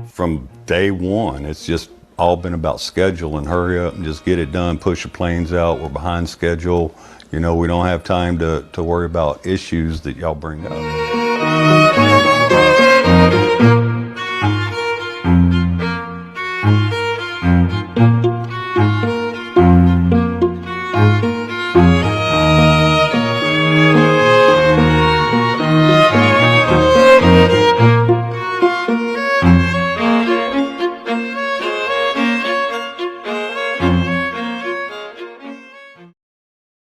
From day one, it's just all been about schedule and hurry up and just get it done, push the planes out. We're behind schedule. You know, we don't have time to worry about issues that y'all bring up.